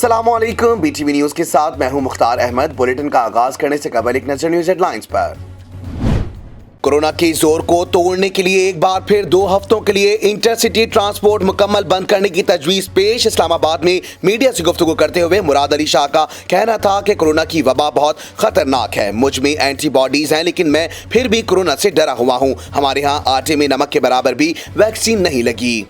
अस्सलामुअलैकुम। BTV news के साथ मैं हूं मुख्तार अहमद। बुलेटिन का आगाज करने से कबल एक नजर न्यूज हेडलाइंस पर। कोरोना के जोर को तोड़ने के लिए एक बार फिर 2 हफ्तों के लिए इंटरसिटी ट्रांसपोर्ट मुकम्मल बंद करने की तजवीज पेश। इस्लामाबाद में मीडिया से गुफ्तगू करते हुए मुराद अली शाह का कहना था कि कोरोना की वबा बहुत खतरनाक है। मुझ में एंटीबॉडीज हैं, लेकिन मैं फिर भी कोरोना से डरा हुआ हूं। हमारे यहाँ आटे में नमक के बराबर भी वैक्सीन नहीं लगी।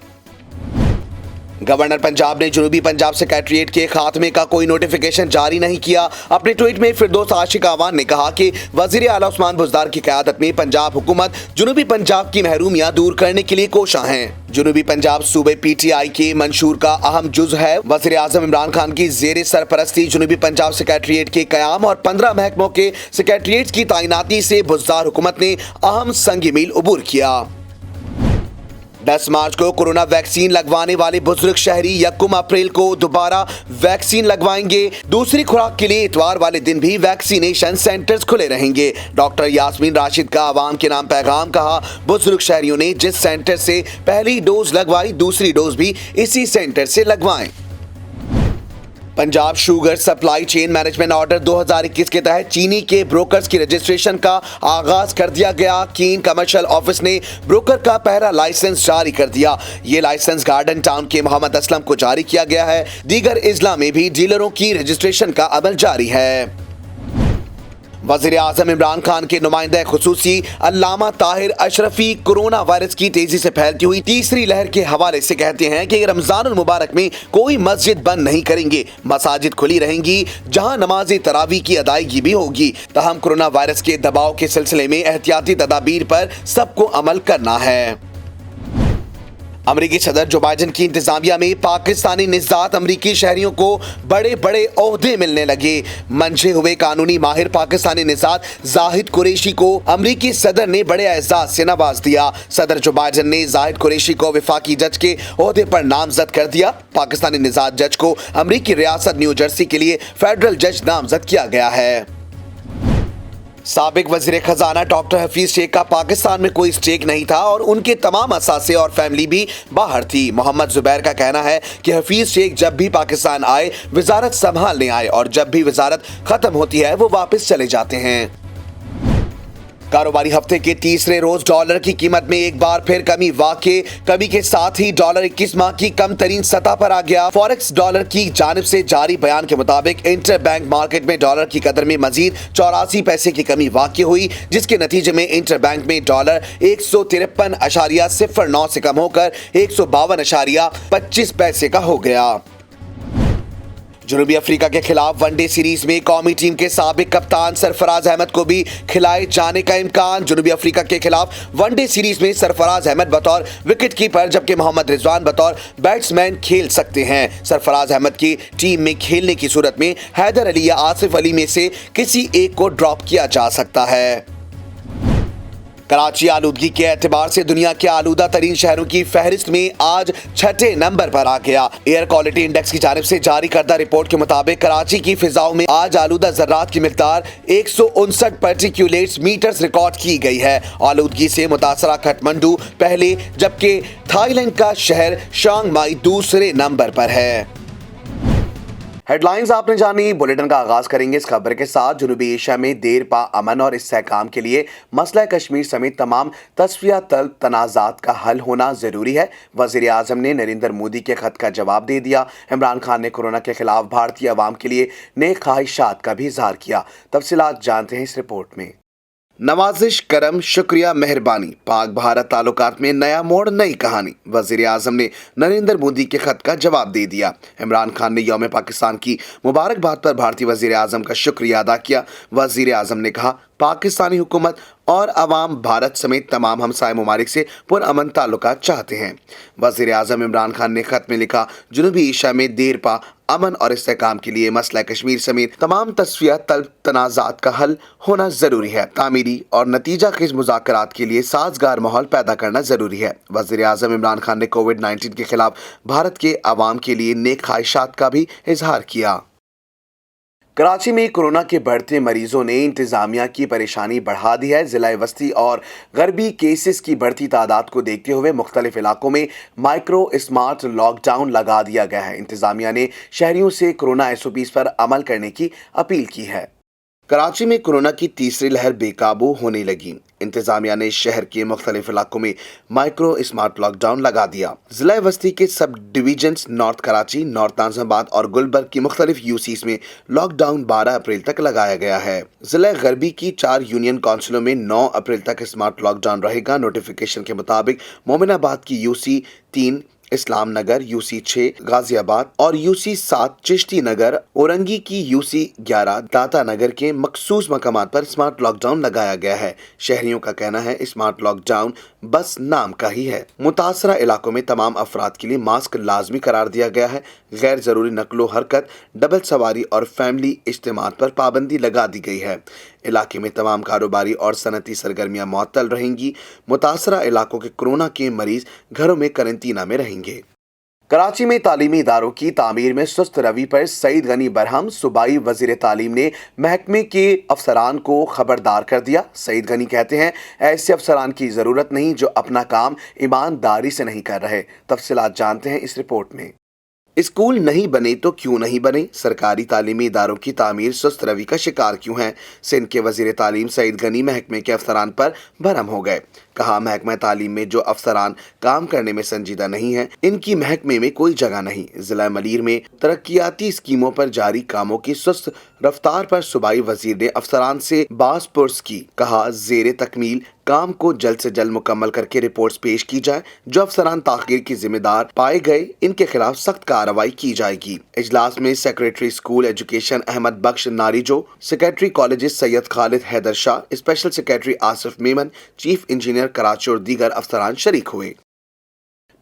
गवर्नर पंजाब ने जनूबी पंजाब सेक्रेटेरिएट के खात्मे का कोई नोटिफिकेशन जारी नहीं किया। अपने ट्वीट में फिरदौस आशिक आवान ने कहा कि वजीर आला उस्मान बुज़दार की क़यादत में पंजाब हुकूमत जनूबी पंजाब की महरूमियां दूर करने के लिए कोशां हैं। जनूबी पंजाब सूबे PTI के मंशूर का अहम जुज़ है। वज़ीर आज़म इमरान खान की ज़ेर सरपरस्ती जनूबी पंजाब सेक्रेटेरिएट के क़याम और 15 महकमों के सेक्रेटेरिएट की तैनाती से बुज़दार हुकूमत ने अहम संग मील अबूर किया। 10 मार्च को कोरोना वैक्सीन लगवाने वाले बुजुर्ग शहरी 1 अप्रैल को दोबारा वैक्सीन लगवाएंगे। दूसरी खुराक के लिए इतवार वाले दिन भी वैक्सीनेशन सेंटर्स खुले रहेंगे। डॉक्टर यास्मीन राशिद का आवाम के नाम पैगाम। कहा, बुजुर्ग शहरियों ने जिस सेंटर से पहली डोज लगवाई, दूसरी डोज भी इसी सेंटर से लगवाएं। Punjab sugar supply chain management order 2021 के तहत चीनी के ब्रोकर्स की रजिस्ट्रेशन का आगाज कर दिया गया। कीन कमर्शियल ऑफिस ने ब्रोकर का पहला लाइसेंस जारी कर दिया। ये लाइसेंस गार्डन टाउन के मोहम्मद असलम को जारी किया गया है। दीगर इजला में भी डीलरों की रजिस्ट्रेशन का अमल जारी है। वज़ीर आज़म इमरान खान के नुमाइंदा खुसूसी अल्लामा ताहिर अशरफी कोरोना वायरस की तेजी से फैलती हुई तीसरी लहर के हवाले से कहते हैं कि रमजानुल मुबारक में कोई मस्जिद बंद नहीं करेंगे, मसाजिद खुली रहेंगी जहां नमाज तरावी की अदायगी भी होगी। तहम कोरोना वायरस के दबाव के सिलसिले में एहतियाती तदाबीर पर सबको अमल करना है। अमरीकी सदर जो बाइडेन की इंतजामिया में पाकिस्तानी निज़ात अमरीकी शहरियों को बड़े बड़े ओहदे मिलने लगे। मंझे हुए कानूनी माहिर पाकिस्तानी निज़ात जाहिद कुरैशी को अमरीकी सदर ने बड़े एजाज से नवाज दिया। सदर जो बाइडेन ने जाहिद कुरैशी को वफाकी जज के ओहदे पर नामजद कर दिया। पाकिस्तानी निज़ात जज को अमरीकी रियासत न्यू जर्सी के लिए फेडरल जज नामजद किया गया है। साबिक वज़ीर खजाना डॉक्टर हफीज शेख का पाकिस्तान में कोई स्टेक नहीं था और उनके तमाम असासे और फैमिली भी बाहर थी। मोहम्मद जुबैर का कहना है कि हफीज शेख जब भी पाकिस्तान आए वजारत संभालने आए और जब भी वजारत खत्म होती है वो वापस चले जाते हैं। कारोबारी हफ्ते के तीसरे रोज डॉलर की कीमत में एक बार फिर कमी के साथ ही डॉलर 21 माह की कम तरीन सतह पर आ गया। फॉरेक्स डॉलर की जानिब से जारी बयान के मुताबिक इंटर बैंक मार्केट में डॉलर की कदर में मजीद 84 पैसे की कमी वाक़ई हुई, जिसके नतीजे में इंटर बैंक में डॉलर 153.09 से कम होकर 152.25 पैसे का हो गया। जनूबी अफ्रीका के खिलाफ वनडे सीरीज में कौमी टीम के साबिक कप्तान सरफराज अहमद को भी खिलाए जाने का इम्कान। जनूबी अफ्रीका के खिलाफ वनडे सीरीज में सरफराज अहमद बतौर विकेट कीपर जबकि मोहम्मद रिजवान बतौर बैट्समैन खेल सकते हैं। सरफराज अहमद की टीम में खेलने की सूरत में हैदर अली या आसिफ अली में से किसी एक को ड्रॉप किया जा सकता है। कराची आलूदगी के एतबार से दुनिया के आलूदा तरीन शहरों की फहरिस्त में आज 6ठे नंबर पर आ गया। एयर क्वालिटी इंडेक्स की जानिब से जारी करदा रिपोर्ट के मुताबिक कराची की फिजाओं में आज आलूदा जर्रात की मिकदार 159 पार्टिक्यूलेट्स मीटर्स रिकॉर्ड की गई है। आलूदगी से मुतासरा काठमांडू पहले जबकि थाईलैंड का शहर चियांग माई दूसरे नंबर पर है। हेडलाइंस आपने जानी। बुलेटिन का आगाज करेंगे इस खबर के साथ। जनूबी एशिया में देर पा अमन और इस्तेहकाम के लिए मसला कश्मीर समेत तमाम तस्फिया तलब तनाज़ात का हल होना ज़रूरी है। वज़ीर आज़म ने नरेंद्र मोदी के ख़त का जवाब दे दिया। इमरान खान ने कोरोना के खिलाफ भारतीय अवाम के लिए नेक ख्वाहिशात का भी इजहार किया। तफसीलात जानते हैं इस रिपोर्ट में। नवाजिश करम शुक्रिया मेहरबानी, पाक भारत ताल्लुकात में नया मोड़ नई कहानी। वज़ीर आज़म ने नरेंद्र मोदी के खत का जवाब दे दिया। इमरान खान ने यौम पाकिस्तान की मुबारकबाद पर भारतीय वज़ीर आज़म का शुक्रिया अदा किया। वज़ीर आज़म ने कहा, पाकिस्तानी हुकूमत और अवाम भारत समेत तमाम हमसाय ममालिक से पुरअमन ताल्लुकात चाहते हैं। वज़ीर आज़म इमरान खान ने खत में लिखा, जनूबी एशिया में देर पा अमन और इस्तेहकाम के लिए मसला कश्मीर समेत तमाम तस्फिया तलब तनाज़ात का हल होना ज़रूरी है। तामीरी और नतीजा खेज मुज़ाकरात के लिए साजगार माहौल पैदा करना ज़रूरी है। वज़ीर आज़म इमरान खान ने कोविड-19 के खिलाफ भारत के अवाम के लिए नेक ख्वाहिशात का भी इजहार किया। کراچی میں کورونا کے بڑھتے مریضوں نے انتظامیہ کی پریشانی بڑھا دی ہے۔ ضلع وسطی اور غربی کیسز کی بڑھتی تعداد کو دیکھتے ہوئے مختلف علاقوں میں مائکرو اسمارٹ لاک ڈاؤن لگا دیا گیا ہے۔ انتظامیہ نے شہریوں سے کورونا SOPs پر عمل کرنے کی اپیل کی ہے۔ کراچی میں کورونا کی تیسری لہر بے قابو ہونے لگی۔ انتظامیہ نے شہر کے مختلف علاقوں میں مائکرو اسمارٹ لاک ڈاؤن لگا دیا۔ ضلع وسطی کے سب ڈویژنز نارتھ کراچی، نارتھ ناظم آباد اور گلبرگ کی مختلف UCs میں لاک ڈاؤن 12 اپریل تک لگایا گیا ہے۔ ضلع غربی کی 4 یونین کونسلوں میں 9 اپریل تک اسمارٹ لاک ڈاؤن رہے گا۔ نوٹیفیکیشن کے مطابق مومن آباد کی UC 3، اسلام نگر UC 6، غازی آباد اور UC 7، چشتی نگر، اورنگی کی UC 11، داتا نگر کے مخصوص مقامات پر اسمارٹ لاک ڈاؤن لگایا گیا ہے۔ شہریوں کا کہنا ہے اسمارٹ لاک ڈاؤن بس نام کا ہی ہے۔ متاثرہ علاقوں میں تمام افراد کے لیے ماسک لازمی قرار دیا گیا ہے۔ غیر ضروری نقل و حرکت، ڈبل سواری اور فیملی اجتماعات پر پابندی لگا دی گئی ہے۔ علاقے میں تمام کاروباری اور صنعتی سرگرمیاں معطل رہیں گی۔ متاثرہ علاقوں کے کورونا کے مریض گھروں میں قرنطینہ میں رہیں گے۔ کراچی میں تعلیمی اداروں کی تعمیر میں سست روی پر سعید غنی برہم صوبائی وزیر تعلیم نے محکمے کے افسران کو خبردار کر دیا۔ سعید غنی کہتے ہیں ایسے افسران کی ضرورت نہیں جو اپنا کام ایمانداری سے نہیں کر رہے۔ تفصیلات جانتے ہیں اس رپورٹ میں۔ اسکول نہیں بنے تو کیوں نہیں بنے؟ سرکاری تعلیمی اداروں کی تعمیر سست روی کا شکار کیوں ہے؟ سندھ کے وزیر تعلیم سعید غنی محکمے کے افسران پر برہم ہو گئے۔ کہا محکمہ تعلیم میں جو افسران کام کرنے میں سنجیدہ نہیں ہیں ان کی محکمے میں کوئی جگہ نہیں۔ ضلع ملیر میں ترقیاتی اسکیموں پر جاری کاموں کی سست رفتار پر صوبائی وزیر نے افسران سے باز پرس کی۔ کہا زیر تکمیل کام کو جلد سے جلد مکمل کر کے رپورٹس پیش کی جائے۔ جو افسران تاخیر کی ذمہ دار پائے گئے ان کے خلاف سخت کارروائی کی جائے گی۔ اجلاس میں secretary school education Ahmed Bakhsh Narejo, secretary colleges Syed Khalid Haider Shah, special secretary Asif Memon, chief engineer Karachi اور دیگر افسران شریک ہوئے۔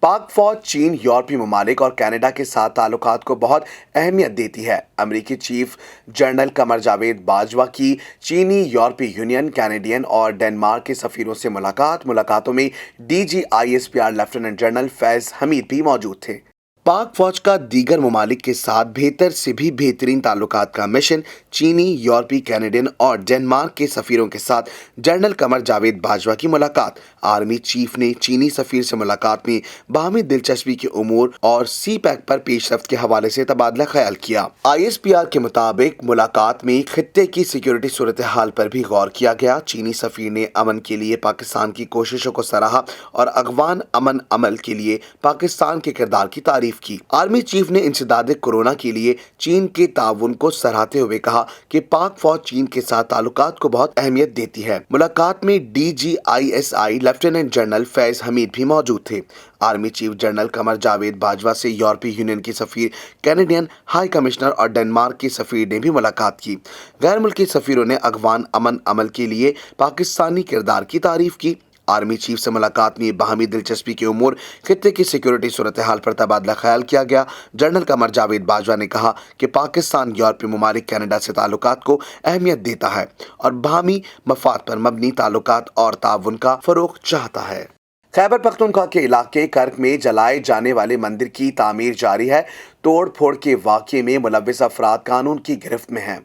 پاک فوج چین، یورپی ممالک اور کینیڈا کے ساتھ تعلقات کو بہت اہمیت دیتی ہے۔ امریکی چیف جنرل قمر جاوید باجوہ کی چینی، یورپی یونین، کینیڈین اور ڈنمارک کے سفیروں سے ملاقاتوں میں DG ISPR لیفٹیننٹ جنرل فیض حمید بھی موجود تھے۔ پاک فوج کا دیگر ممالک کے ساتھ بہتر سے بھی بہترین تعلقات کا مشن چینی، یورپی، کینیڈین اور ڈنمارک کے سفیروں کے ساتھ جنرل قمر جاوید باجوہ کی ملاقات۔ آرمی چیف نے چینی سفیر سے ملاقات میں باہمی دلچسپی کے امور اور CPEC پر پیش رفت کے حوالے سے تبادلہ خیال کیا۔ ISPR کے مطابق ملاقات میں خطے کی سیکیورٹی صورتحال پر بھی غور کیا گیا۔ چینی سفیر نے امن کے لیے پاکستان کی کوششوں کو سراہا اور افغان امن عمل کے لیے پاکستان کے کردار کی تعریف کی۔ آرمی چیف نے انسداد کورونا کے لیے چین کے تعاون کو سراہتے ہوئے کہا کہ پاک فوج چین کے ساتھ تعلقات کو بہت اہمیت دیتی ہے۔ ملاقات میں DG ISI لیفٹیننٹ جنرل فیض حمید بھی موجود تھے۔ Army chief general Qamar Javed Bajwa سے یورپی یونین کی سفیر، کینیڈین ہائی کمشنر اور ڈنمارک کے سفیر نے بھی ملاقات کی۔ غیر ملکی سفیروں نے افغان امن عمل کے لیے پاکستانی کردار کی تعریف کی۔ آرمی چیف سے ملاقات میں باہمی دلچسپی کے امور، خطے کی سیکیورٹی صورتحال پر تبادلہ خیال کیا گیا۔ جنرل قمر جاوید باجوہ نے کہا کہ پاکستان یورپی ممالک کینیڈا سے تعلقات کو اہمیت دیتا ہے اور باہمی مفاد پر مبنی تعلقات اور تعاون کا فروغ چاہتا ہے۔ خیبر پختونخوا کے علاقے کرک میں جلائے جانے والے مندر کی تعمیر جاری ہے۔ توڑ پھوڑ کے واقعے میں ملوث افراد قانون کی گرفت میں ہیں۔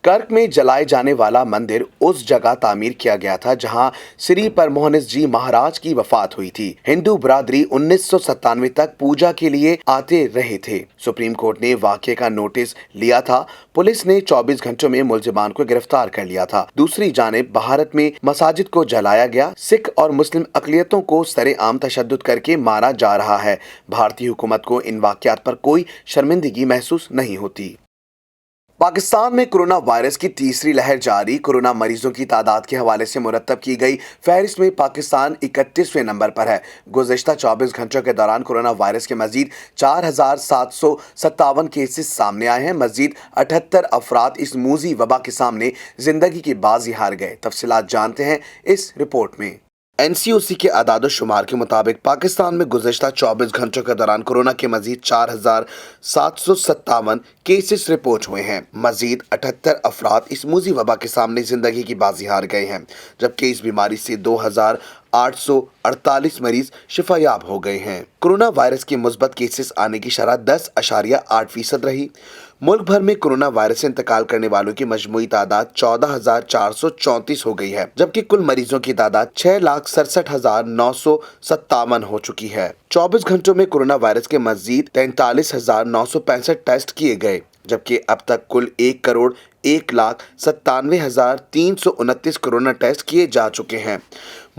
کرک میں جلائے جانے والا مندر اس جگہ تعمیر کیا گیا تھا جہاں سری پرموہنس جی مہاراج کی وفات ہوئی تھی۔ ہندو برادری 1997 تک پوجا کے لیے آتے رہے تھے۔ سپریم کورٹ نے واقعے کا نوٹس لیا تھا۔ پولیس نے 24 گھنٹوں میں ملزمان کو گرفتار کر لیا تھا۔ دوسری جانب بھارت میں مساجد کو جلایا گیا، سکھ اور مسلم اقلیتوں کو سرعام تشدد کر کے مارا جا رہا ہے۔ بھارتی حکومت کو ان واقعات پر کوئی شرمندگی محسوس نہیں ہوتی۔ پاکستان میں کورونا وائرس کی تیسری لہر جاری۔ کورونا مریضوں کی تعداد کے حوالے سے مرتب کی گئی فہرست میں پاکستان 31ویں نمبر پر ہے۔ گزشتہ 24 گھنٹوں کے دوران کورونا وائرس کے مزید 4757 کیسز سامنے آئے ہیں۔ مزید 78 افراد اس موذی وبا کے سامنے زندگی کی بازی ہار گئے۔ تفصیلات جانتے ہیں اس رپورٹ میں۔ NCOC کے اعداد و شمار کے مطابق پاکستان میں گزشتہ 24 گھنٹوں کے دوران کورونا کے مزید 4757 کیسز رپورٹ ہوئے ہیں۔ مزید 78 افراد اس موذی وبا کے سامنے زندگی کی بازی ہار گئے ہیں، جبکہ اس بیماری سے 848 मरीज शिफायाब हो गए हैं। कोरोना वायरस के मुस्बत केसेस आने की शरह 10.8% रही। मुल्क भर में कोरोना वायरस से इंतकाल करने वालों की मजमूई तादाद 14,434 हो गई है, जबकि कुल मरीजों की तादाद 6,67,957 हो चुकी है। 24 घंटों में कोरोना वायरस के मजीद 43,965 टेस्ट किए गए, जबकि अब तक कुल 1,01,97,329 कोरोना टेस्ट किए जा चुके हैं।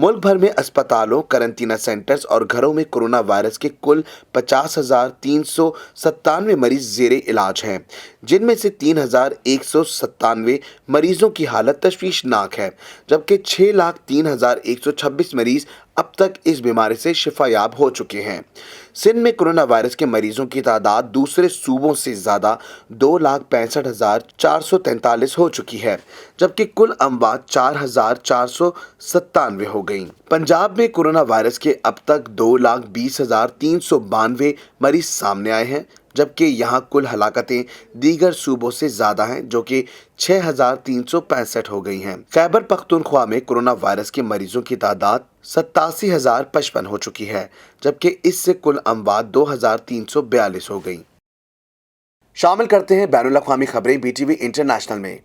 मुल्क भर में अस्पतालों, करंटीना सेंटर्स और घरों में कोरोना वायरस के कुल 50,397 मरीज जेरे इलाज हैं, जिनमें से 3,197 मरीजों की हालत तशवीशनाक है, जबकि 6,03,126 मरीज अब तक इस बीमारी से शिफायाब हो चुके हैं। सिंध में कोरोना वायरस के मरीजों की तादाद दूसरे सूबों से ज्यादा 2,65,443 हो चुकी है, जबकि कुल अमवात 4,497 हो गई। पंजाब में कोरोना वायरस के अब तक 2,20,392 मरीज सामने आए हैं, जबकि यहां कुल हलाकतें दीगर सूबों से ज्यादा हैं, जो कि 6,365 हो गई हैं। खैबर पख्तूनख्वा में कोरोना वायरस के मरीजों की तादाद 87,055 हो चुकी है, जबकि इससे कुल अमवात 2,342 हो गई। शामिल करते हैं बैनुल अक़वामी खबरें BTV इंटरनेशनल में।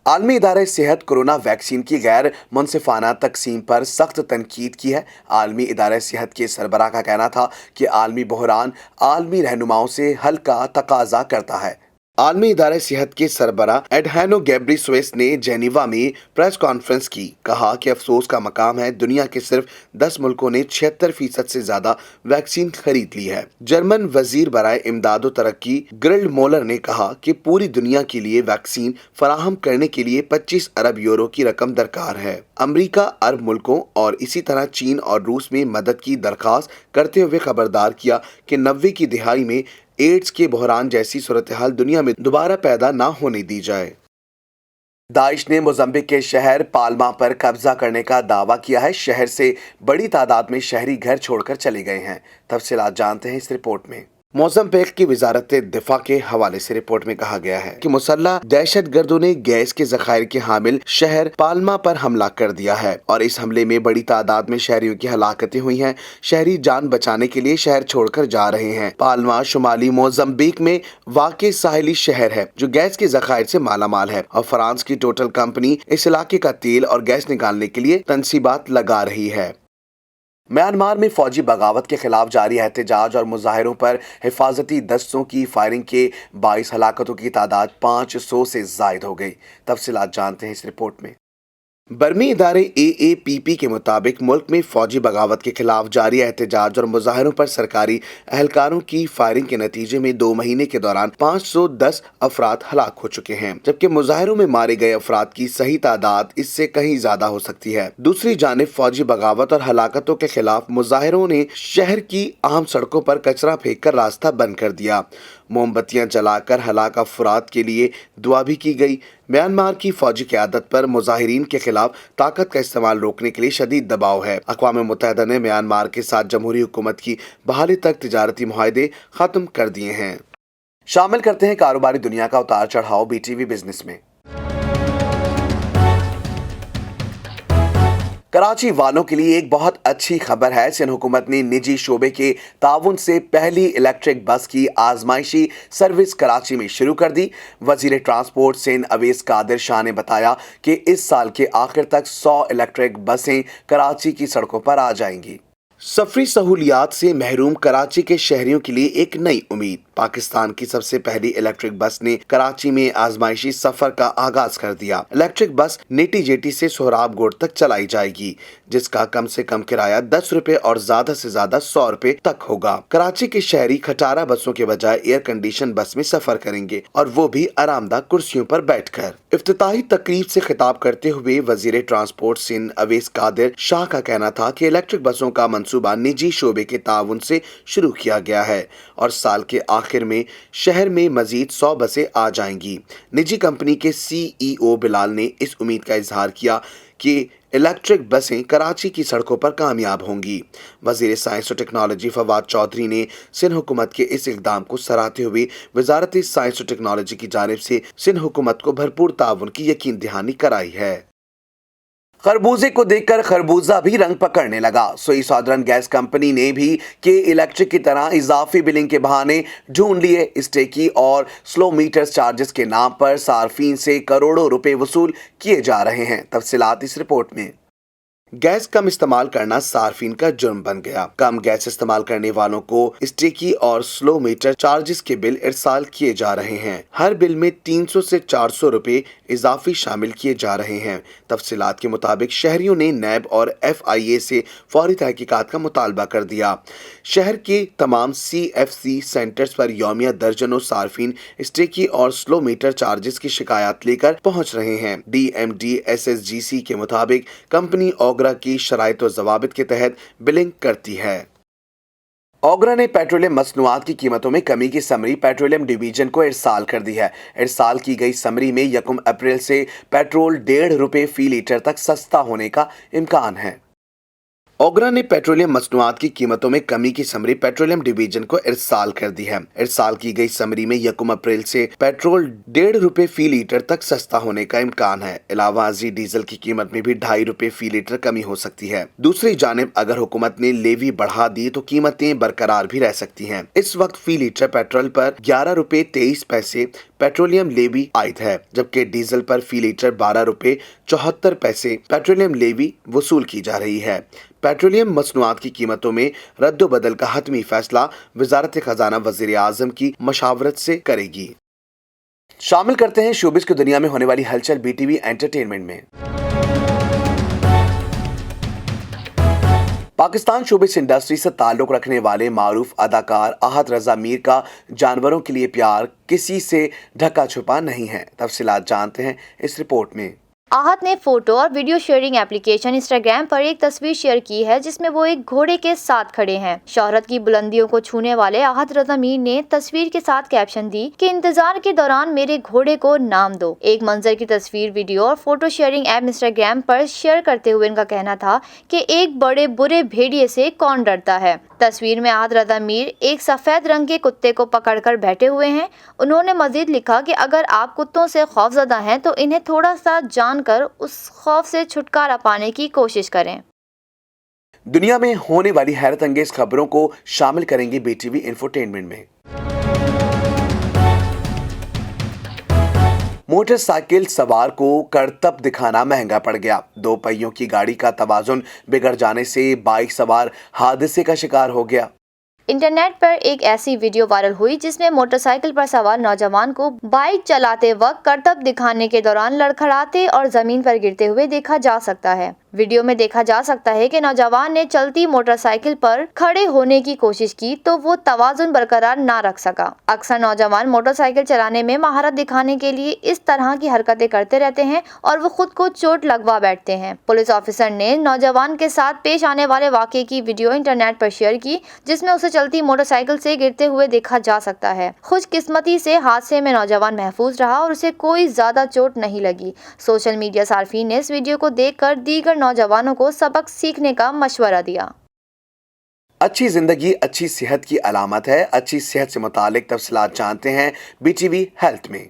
आलमी इदारे सेहत कोरोना वैक्सीन की गैर मुनसिफाना तकसीम पर सख्त तनकीद की है। आलमी इदारे सेहत के सरबराह का कहना था कि आलमी बहरान आलमी रहनुमाओं से हल का तकाजा करता है। आलमी इदारे सेहत के सरबराह एडहानो घेब्रेयेसुस ने जेनीवा में प्रेस कॉन्फ्रेंस की, कहा कि अफसोस का मकाम है दुनिया के सिर्फ 10 मुल्कों ने 76% से ज्यादा वैक्सीन खरीद ली है। जर्मन वजीर बराए इमदाद व तरक्की गिर्ल्ड मोलर ने कहा कि पूरी दुनिया के लिए वैक्सीन फराहम करने के लिए 25 अरब यूरो की रकम दरकार है। अमरीका अरब मुल्कों और इसी तरह चीन और रूस में मदद की दरख्वास्त करते हुए खबरदार किया कि 90 की दिहाई में एड्स के बहरान जैसी सूरत हाल दुनिया में दोबारा पैदा ना होने दी जाए। दाइश ने मोज़म्बिक के शहर पाल्मा पर कब्जा करने का दावा किया है। शहर से बड़ी तादाद में शहरी घर छोड़कर चले गए हैं। तफसीलात जानते हैं इस रिपोर्ट में। मोज़म्बिक की वजारत दिफा के हवाले से रिपोर्ट में कहा गया है कि मुसल्लह दहशतगर्दों ने गैस के ज़खायर के हामिल शहर पाल्मा पर हमला कर दिया है और इस हमले में बड़ी तादाद में शहरियों की हलाकतें हुई हैं। शहरी जान बचाने के लिए शहर छोड़कर जा रहे हैं। पाल्मा शुमाली मोज़म्बिक में वाक़ई साहिली शहर है जो गैस के ज़खायर से मालामाल है और फ्रांस की टोटल कंपनी इस इलाके का तेल और गैस निकालने के लिए तनसीबात लगा रही है। म्यांमार में फौजी बगावत के खिलाफ जारी एहतजाज और मुजाहिरों पर हिफाजती दस्तों की फायरिंग के 22 हलाकतों की तादाद 500 से जायद हो गई। तफसीलात जानते हैं इस रिपोर्ट में। बर्मी इदारे AAPP के मुताबिक मुल्क में फौजी बगावत के खिलाफ जारी एहतजाज और मुजाहिरों पर सरकारी एहलकारों की फायरिंग के नतीजे में 2 महीने के दौरान 510 अफराद हलाक हो चुके हैं, जबकि मुजाहिरों में मारे गए अफराद की सही तादाद इससे कहीं ज्यादा हो सकती है। दूसरी जानिब फौजी बगावत और हलाकतों के खिलाफ मुजाहिरों ने शहर की आम सड़कों पर कचरा फेंक कर रास्ता बंद कर दिया। मोमबत्तियां जलाकर हलाक अफराद के लिए दुआ भी की गई। म्यांमार की फौजी क़यादत पर मुजाहिरीन के खिलाफ ताकत का इस्तेमाल रोकने के लिए शदीद दबाव है। अक़वाम मुत्तहिदा ने म्यांमार के साथ जमहूरी हुकूमत की बहाली तक तिजारती मुआहदे खत्म कर दिए हैं। शामिल करते हैं कारोबारी दुनिया का उतार चढ़ाव BTV बिजनेस में। कराची वालों के लिए एक बहुत अच्छी खबर है। सिंध हुकूमत ने निजी शोबे के ताउन से पहली इलेक्ट्रिक बस की आजमाइशी सर्विस कराची में शुरू कर दी। वजीर ट्रांसपोर्ट सिंध अवैस कादिर शाह ने बताया कि इस साल के आखिर तक 100 इलेक्ट्रिक बसें कराची की सड़कों पर आ जाएंगी। सफरी सहूलियात से महरूम कराची के शहरियों के लिए एक नई उम्मीद। पाकिस्तान की सबसे पहली इलेक्ट्रिक बस ने कराची में आजमाइशी सफर का आगाज कर दिया। इलेक्ट्रिक बस नेटी जेटी से सोहराब गोड तक चलाई जाएगी, जिसका कम से कम किराया 10 रुपए और ज्यादा से ज्यादा 100 रुपए तक होगा। कराची के शहरी खटारा बसों के बजाय एयर कंडीशन बस में सफर करेंगे और वो भी आरामदायक कुर्सियों पर बैठकर। इफ्तिताही तकरीब से खिताब करते हुए वजीर ट्रांसपोर्ट सिंध अवैस कादिर शाह का कहना था कि इलेक्ट्रिक बसों का मंसूबा निजी शोबे के ताउन से शुरू किया गया है और साल के आखिर में शहर में मजीद 100 बसें आ जाएंगी। निजी कंपनी के CEO बिलाल ने इस उम्मीद का इजहार किया कि इलेक्ट्रिक बसें कराची की सड़कों पर कामयाब होंगी। वजीर साइंस और टेक्नोलॉजी फवाद चौधरी ने सिंध हुकूमत के इस इक़दाम को सराहते हुए वजारत साइंस और टेक्नोलॉजी की जानिब से सिंध हुकूमत को भरपूर ताउन की यकीन दहानी कराई है। खरबूजे को देखकर खरबूजा भी रंग पकड़ने लगा। सोई साधारण गैस कंपनी ने भी के इलेक्ट्रिक की तरह इजाफी बिलिंग के बहाने ढूंढ लिए। स्टेकी और स्लो मीटर चार्जेस के नाम पर सार्फिन से करोड़ों रुपए वसूल किए जा रहे हैं। तफसीलात इस रिपोर्ट में। गैस कम इस्तेमाल करना सार्फिन का जुर्म बन गया। कम गैस इस्तेमाल करने वालों को स्टेकी और स्लो मीटर चार्जेस के बिल इरसाल किए जा रहे हैं। हर बिल में 300 से 400 रुपए इजाफी शामिल किए जा रहे हैं। तफसीलात के मुताबिक शहरियों ने नैब और FIA से फौरी तहकीकात का मुतालबा कर दिया। शहर के तमाम CFC सेंटर्स पर यौमिया दर्जनों सार्फिन स्टेकी और स्लो मीटर चार्जेस की शिकायत लेकर पहुंच रहे हैं। DMD SSGC के मुताबिक कंपनी ओगरा की शराइत और ज़वाबित के तहत बिलिंग करती है। ओगरा ने पेट्रोलियम मसनूआत की कीमतों में कमी की समरी पेट्रोलियम डिवीजन को इरसाल कर दी है। इरसाल की गई समरी में 1 अप्रैल से पेट्रोल 1.5 रुपए फी लीटर तक सस्ता होने का इम्कान है। ओगरा ने पेट्रोलियम मसनूआत की कीमतों में कमी की समरी पेट्रोलियम डिवीजन को इरसाल कर दी है। इरसाल की गई समरी में 1 अप्रैल से पेट्रोल 1.5 रुपए फी लीटर तक सस्ता होने का इम्कान है। अलावा अजी डीजल की कीमत में भी 2.5 रुपए फी लीटर कमी हो सकती है। दूसरी जानिब अगर हुकूमत ने लेवी बढ़ा दी तो कीमतें बरकरार भी रह सकती हैं। इस वक्त फी लीटर पेट्रोल पर 11 रुपए 23 पैसे पेट्रोलियम लेवी आयद है, जबकि डीजल पर फी लीटर 12 रुपए 74 पैसे पेट्रोलियम लेवी वसूल की जा रही है। पेट्रोलियम मसनूआत की कीमतों में रद्द-बदल का हतमी फैसला वजारत खजाना वजीर आजम की मशावरत से करेगी। शामिल करते हैं शोबिस की दुनिया में होने वाली हलचल BTV एंटरटेनमेंट में। पाकिस्तान शोबिस इंडस्ट्री से ताल्लुक रखने वाले मारूफ अदाकार आहत रजा मीर का जानवरों के लिए प्यार किसी से ढका छुपा नहीं है। तफसीलात जानते हैं इस रिपोर्ट में। आहत ने फोटो और वीडियो शेयरिंग एप्लीकेशन इंस्टाग्राम पर एक तस्वीर शेयर की है जिसमें वो एक घोड़े के साथ खड़े हैं। शोहरत की बुलंदियों को छूने वाले आहत रजा मीर ने तस्वीर के साथ कैप्शन दी कि इंतजार के दौरान मेरे घोड़े को नाम दो। एक मंजर की तस्वीर, वीडियो और फोटो शेयरिंग ऐप इंस्टाग्राम पर शेयर करते हुए इनका कहना था कि एक बड़े बुरे भेड़िए से कौन डरता है। तस्वीर में आहत रजा मीर एक सफेद रंग के कुत्ते को पकड़कर बैठे हुए हैं। उन्होंने मजीद लिखा कि अगर आप कुत्तों से खौफजदा हैं तो इन्हें थोड़ा सा जानकर उस खौफ से छुटकारा पाने की कोशिश करें। दुनिया में होने वाली हैरत अंगेज खबरों को शामिल करेंगे BTV इंफोटेनमेंट में। मोटरसाइकिल सवार को करतब दिखाना महंगा पड़ गया। 2 पहियों की गाड़ी का तवाजुन बिगड़ जाने से बाइक सवार हादसे का शिकार हो गया। इंटरनेट पर एक ऐसी वीडियो वायरल हुई जिसमें मोटरसाइकिल पर सवार नौजवान को बाइक चलाते वक्त करतब दिखाने के दौरान लड़खड़ाते और जमीन पर गिरते हुए देखा जा सकता है। वीडियो में देखा जा सकता है कि नौजवान ने चलती मोटरसाइकिल पर खड़े होने की कोशिश की तो वो तवाजुन बरकरार ना रख सका। अक्सर नौजवान मोटरसाइकिल चलाने में महारत दिखाने के लिए इस तरह की हरकतें करते रहते हैं और वो खुद को चोट लगवा बैठते हैं। पुलिस ऑफिसर ने नौजवान के साथ पेश आने वाले वाकये की वीडियो इंटरनेट पर शेयर की जिसमें उसे चलती मोटरसाइकिल से गिरते हुए देखा जा सकता है। खुशकिस्मती से हादसे में नौजवान महफूज रहा और उसे कोई ज्यादा चोट नहीं लगी। सोशल मीडिया सार्फिन ने इस वीडियो को देखकर दीगर नौजवानों को सबक सीखने का मशवरा दिया। अच्छी जिंदगी अच्छी सेहत की अलामत है। अच्छी सेहत से मुतालिक तफसीलात जानते हैं BTV हेल्थ में।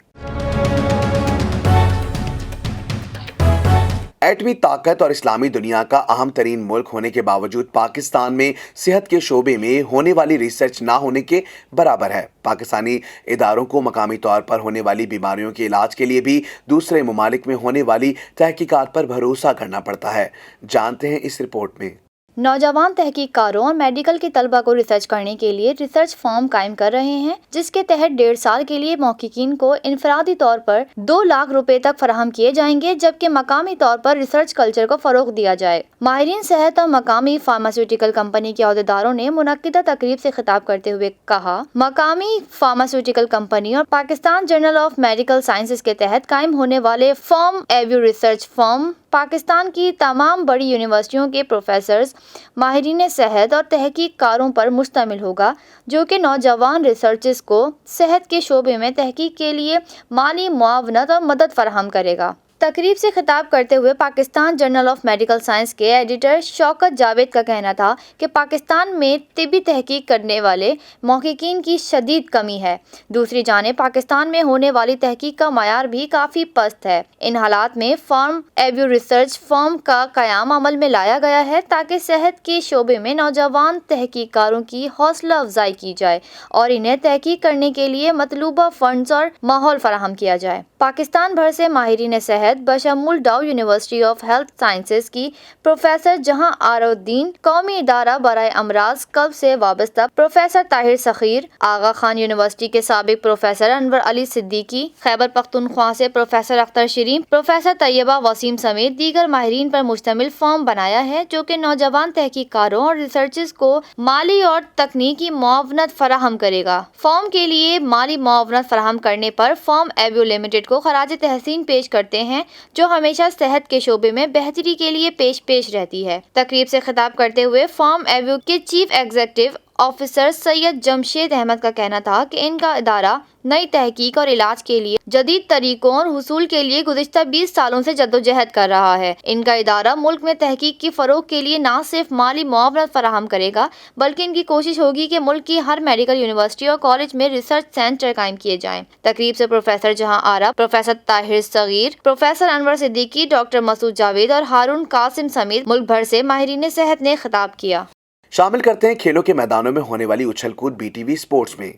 एटमी ताकत और इस्लामी दुनिया का अहम तरीन मुल्क होने के बावजूद पाकिस्तान में सेहत के शोबे में होने वाली रिसर्च ना होने के बराबर है। पाकिस्तानी इदारों को मकामी तौर पर होने वाली बीमारियों के इलाज के लिए भी दूसरे ममालिक में होने वाली तहकीकात पर भरोसा करना पड़ता है। जानते हैं इस रिपोर्ट में। नौजवान तहकीकारों और मेडिकल के तलबा को रिसर्च करने के लिए रिसर्च फॉर्म कायम कर रहे हैं जिसके तहत 1.5 साल के लिए मौकिकीन को इनफरादी तौर पर 2 लाख रुपए तक फराहम किए जाएंगे, जबकि मकामी तौर पर रिसर्च कल्चर को फरोग दिया जाए। माहिरीन सेहत और मकामी फार्मास्यूटिकल कंपनी के अहदेदारों ने मुनक्किदा तकरीब से खिताब करते हुए कहा, मकामी फार्मास्यूटिकल कंपनी और Pakistan journal of medical sciences के तहत कायम होने वाले फॉर्म एव्यू रिसर्च फॉर्म पाकिस्तान की तमाम बड़ी यूनिवर्सिटियों के प्रोफेसर्स, माहिरीन सेहत और तहकीककारों पर मुश्तमिल होगा, जो कि नौजवान रिसर्चर्स को सेहत के शोबे में तहकीक के लिए माली मुआवनत और मदद फराहम करेगा। तकरीब से खिताब करते हुए Pakistan journal of medical science के एडिटर शौकत जावेद का कहना था कि पाकिस्तान में तिब्बी तहकीक करने वाले महक़क़ीन की शदीद कमी है। दूसरी जानिब पाकिस्तान में होने वाली तहकीक का मयार भी काफ़ी पस्त है। इन हालात में फार्म एव्यू रिसर्च फर्म का क़याम अमल में लाया गया है ताकि सेहत के शोबे में नौजवान तहकीककारों की हौसला अफजाई की जाए और इन्हें तहकीक करने के लिए मतलूबा फंड्स और माहौल फराहम किया जाए। पाकिस्तान भर से माहिरीन सेहत बशमुल डाउ यूनिवर्सिटी ऑफ हेल्थ साइंसेज की प्रोफेसर जहां आरुद्दीन, कौमी इदारा बराए अमराज कब्ज से वाबस्ता प्रोफेसर ताहिर सखीर, आगा खान यूनिवर्सिटी के साबिक प्रोफेसर अनवर अली सिद्दीकी, खैबर पख्तूनख्वा से प्रोफेसर अख्तर शरीफ, प्रोफेसर तैयबा वसीम समेत दीगर माहिरीन पर मुश्तमिल फॉर्म बनाया है जो कि नौजवान तहकीकारों और रिसर्चर्स को माली और तकनीकी मुआवनत फराहम करेगा। फॉर्म के लिए माली मुआवनत फराहम करने पर फॉर्म एव्यू लिमिटेड को खराज तहसीन पेश करते हैं जो हमेशा सेहत के शोबे में बेहतरी के लिए पेश रहती है। तकरीब से खिताब करते हुए फॉर्म एव्यू के chief executive officer Syed Jamshed Ahmed का कहना था कि इनका इदारा नई तहकीक और इलाज के लिए जदीद तरीकों और हुसूल के लिए गुज़िश्ता 20 सालों से जद्दोजहद कर रहा है। इनका इदारा मुल्क में तहकीक की फ़रोग के लिए न सिर्फ माली मुआवनत फराहम करेगा बल्कि इनकी कोशिश होगी कि मुल्क की हर मेडिकल यूनिवर्सिटी और कॉलेज में रिसर्च सेंटर कायम किए जाएँ। तकरीब से professor Jahan Ara, professor Tahir Saghir, professor Anwar Siddiqui, doctor Masood Javed और हारून कासिम समेत मुल्क भर से माहिरीन सेहत ने खिताब किया। शामिल करते हैं खेलों के मैदानों में होने वाली उछल कूद BTV स्पोर्ट्स में।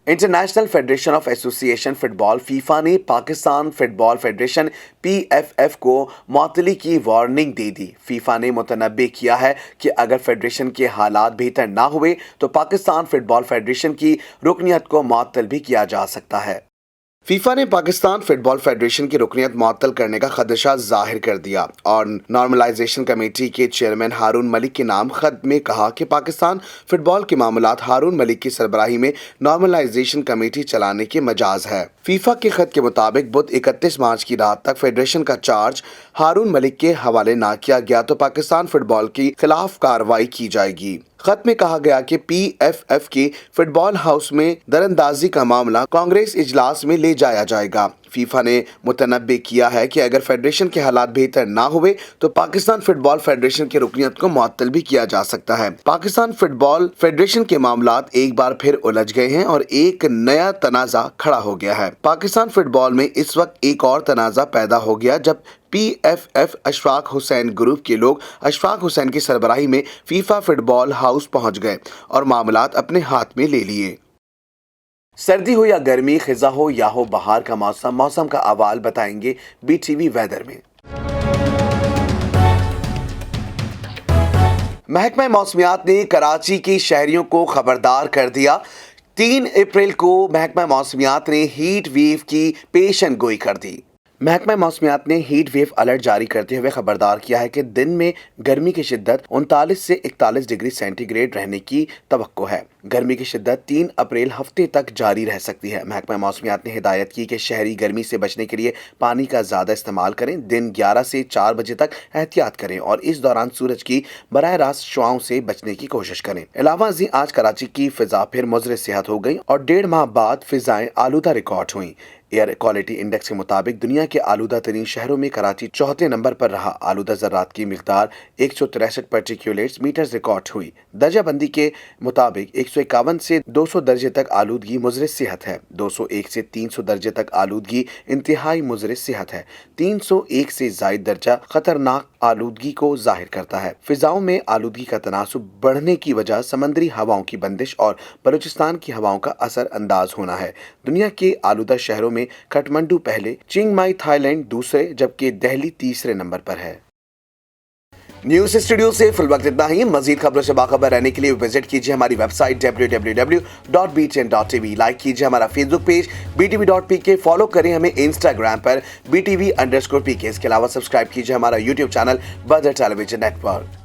International federation of association football FIFA ने पाकिस्तान फुटबॉल फेडरेशन PFF को मुअत्तली की वार्निंग दे दी। फीफा ने मुतनब्बे किया है कि अगर फेडरेशन के हालात बेहतर ना हुए तो पाकिस्तान फुटबॉल फेडरेशन की रुकनियत को मुअत्तल भी किया जा सकता है। फीफा ने पाकिस्तान फुटबॉल फेडरेशन की रुकनियत मुअत्तल करने का खदशा जाहिर कर दिया और नॉर्मलाइजेशन कमेटी के चेयरमैन हारून मलिक के नाम खत में कहा कि पाकिस्तान फुटबॉल के मामलात हारून मलिक की सरबराही में नॉर्मलाइजेशन कमेटी चलाने के मजाज है। फीफा के खत के मुताबिक बुध 31 मार्च की रात तक फेडरेशन का चार्ज हारून मलिक के हवाले ना किया गया तो पाकिस्तान फुटबॉल के खिलाफ कार्रवाई की जाएगी। खत में कहा गया कि PFF के फुटबॉल हाउस में दरअंदाजी का मामला कांग्रेस इजलास में ले जाया जाएगा। फीफा ने मुतनब्बे किया है कि अगर फेडरेशन के हालात बेहतर ना हुए तो पाकिस्तान फुटबॉल फेडरेशन की रुकनियत को मुअत्तल भी किया जा सकता है। पाकिस्तान फुटबॉल फेडरेशन के मामलात एक बार फिर उलझ गए हैं और एक नया तनाज़ा खड़ा हो गया है। पाकिस्तान फुटबॉल में इस वक्त एक और तनाज़ा पैदा हो गया जब PFF अशफाक हुसैन ग्रुप के लोग अशफाक हुसैन की सरबराही में फीफा फुटबॉल हाउस पहुंच गए और मामलात अपने हाथ में ले लिए। सर्दी हो या गर्मी, खिजा हो या हो बहार का मौसम का अहवाल बताएंगे BTV वेदर में। महकमा मौसमियात ने कराची के शहरियों को खबरदार कर दिया। 3 अप्रैल को महकमा मौसमियात ने हीट वेव की पेशन गोई कर दी। महकमा मौसमियात ने हीट वेव अलर्ट जारी करते हुए खबरदार किया है कि दिन में गर्मी की शिद्दत 39 से 41 डिग्री सेंटीग्रेड रहने की तवक्को है। गर्मी की शिद्दत 3 अप्रैल हफ्ते तक जारी रह सकती है। महकमा मौसमियात ने हिदायत की कि शहरी गर्मी से बचने के लिए पानी का ज़्यादा इस्तेमाल करें, दिन 11 से 4 बजे तक एहतियात करें और इस दौरान सूरज की बराह रास्त शुआओं से बचने की कोशिश करें। अलावा आज कराची की फिजा फिर मुज़र सेहत हो गई और 1.5 माह बाद फिजाएं आलूदा रिकॉर्ड हुई। एयर क्वालिटी इंडेक्स के मुताबिक दुनिया के आलूदा तरीन शहरों में कराची 4थे नंबर पर रहा। आलूदा ज़रात की मिक़दार 163 पार्टिकुलेट्स मीटर्स रिकॉर्ड हुई। दर्जाबंदी के मुताबिक 151 से 200 दर्जे तक आलूदगी मुज़र सेहत है। 201 से 300 दर्जे तक आलूदगी इंतहाई मुज़र सेहत है। 301 से ज़ायद दर्जा खतरनाक आलूदगी को जाहिर करता है। फिजाओं में आलूदगी का तनासुब बढ़ने की वजह समंदरी हवाओं की बंदिश और बलूचिस्तान की हवाओं का असर अंदाज होना है। दुनिया के आलूदा शहरों में काठमांडू पहले, चिंग माई थाईलैंड दूसरे जबकि दिल्ली तीसरे नंबर पर है। न्यूज स्टूडियो से फिल वक्त इतना ही। मजीद खबरों से बाखबर रहने के लिए विजिट कीजिए हमारी वेबसाइट www.btn.tv। लाइक कीजिए हमारा फेसबुक पेज btv.pk। फॉलो करें हमें इंस्टाग्राम पर btv_pk। इसके अलावा सब्सक्राइब कीजिए हमारा यूट्यूब चैनल बदर टेलीविजन नेटवर्क।